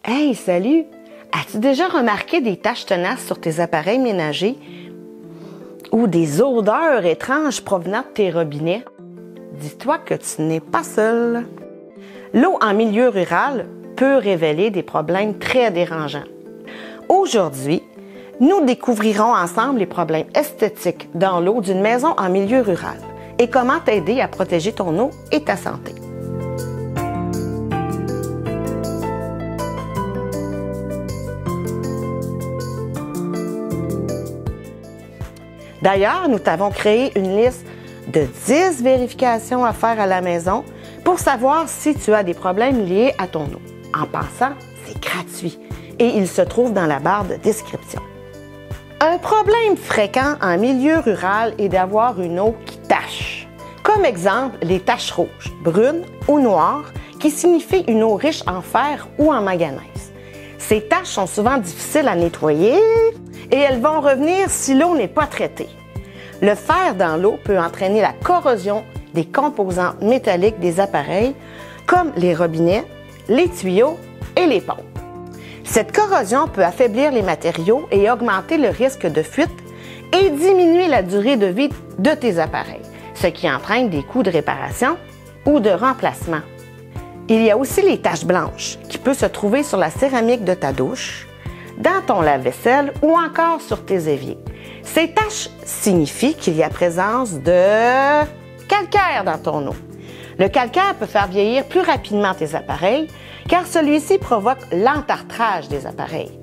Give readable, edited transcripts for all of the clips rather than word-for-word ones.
Hey, salut! As-tu déjà remarqué des taches tenaces sur tes appareils ménagers ou des odeurs étranges provenant de tes robinets? Dis-toi que tu n'es pas seul. L'eau en milieu rural peut révéler des problèmes très dérangeants. Aujourd'hui, nous découvrirons ensemble les problèmes esthétiques dans l'eau d'une maison en milieu rural et comment t'aider à protéger ton eau et ta santé. D'ailleurs, nous t'avons créé une liste de 10 vérifications à faire à la maison pour savoir si tu as des problèmes liés à ton eau. En passant, c'est gratuit et il se trouve dans la barre de description. Un problème fréquent en milieu rural est d'avoir une eau qui tache. Comme exemple, les taches rouges, brunes ou noires qui signifient une eau riche en fer ou en manganèse. Ces taches sont souvent difficiles à nettoyer et elles vont revenir si l'eau n'est pas traitée. Le fer dans l'eau peut entraîner la corrosion des composantes métalliques des appareils comme les robinets, les tuyaux et les pompes. Cette corrosion peut affaiblir les matériaux et augmenter le risque de fuite et diminuer la durée de vie de tes appareils, ce qui entraîne des coûts de réparation ou de remplacement. Il y a aussi les taches blanches qui peuvent se trouver sur la céramique de ta douche, dans ton lave-vaisselle ou encore sur tes éviers. Ces taches signifient qu'il y a présence de calcaire dans ton eau. Le calcaire peut faire vieillir plus rapidement tes appareils car celui-ci provoque l'entartrage des appareils.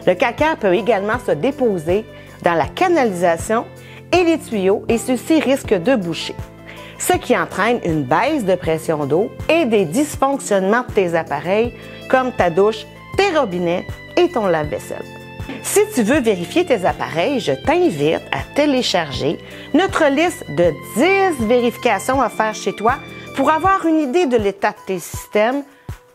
Le calcaire peut également se déposer dans la canalisation et les tuyaux et ceux-ci risquent de boucher, ce qui entraîne une baisse de pression d'eau et des dysfonctionnements de tes appareils comme ta douche, tes robinets et ton lave-vaisselle. Si tu veux vérifier tes appareils, je t'invite à télécharger notre liste de 10 vérifications à faire chez toi pour avoir une idée de l'état de tes systèmes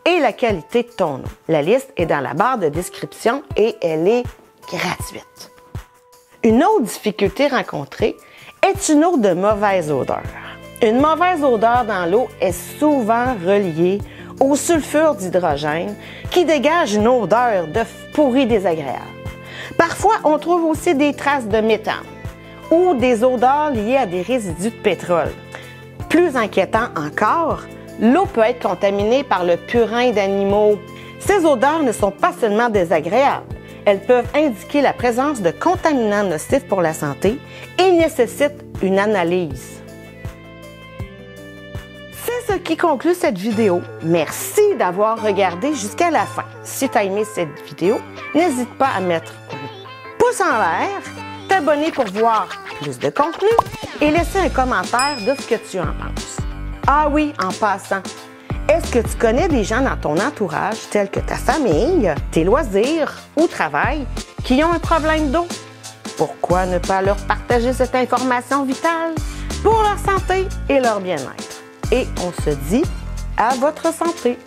et la qualité de ton eau. La liste est dans la barre de description et elle est gratuite. Une autre difficulté rencontrée est une eau de mauvaise odeur. Une mauvaise odeur dans l'eau est souvent reliée au sulfure d'hydrogène qui dégage une odeur d'œuf pourri désagréable. Parfois, on trouve aussi des traces de méthane ou des odeurs liées à des résidus de pétrole. Plus inquiétant encore, l'eau peut être contaminée par le purin d'animaux. Ces odeurs ne sont pas seulement désagréables, elles peuvent indiquer la présence de contaminants nocifs pour la santé et nécessitent une analyse. C'est ce qui conclut cette vidéo. Merci d'avoir regardé jusqu'à la fin. Si tu as aimé cette vidéo, n'hésite pas à mettre un pouce en l'air, t'abonner pour voir plus de contenu et laisser un commentaire de ce que tu en penses. Ah oui, en passant, est-ce que tu connais des gens dans ton entourage, tels que ta famille, tes loisirs ou travail, qui ont un problème d'eau? Pourquoi ne pas leur partager cette information vitale pour leur santé et leur bien-être? Et on se dit à votre santé!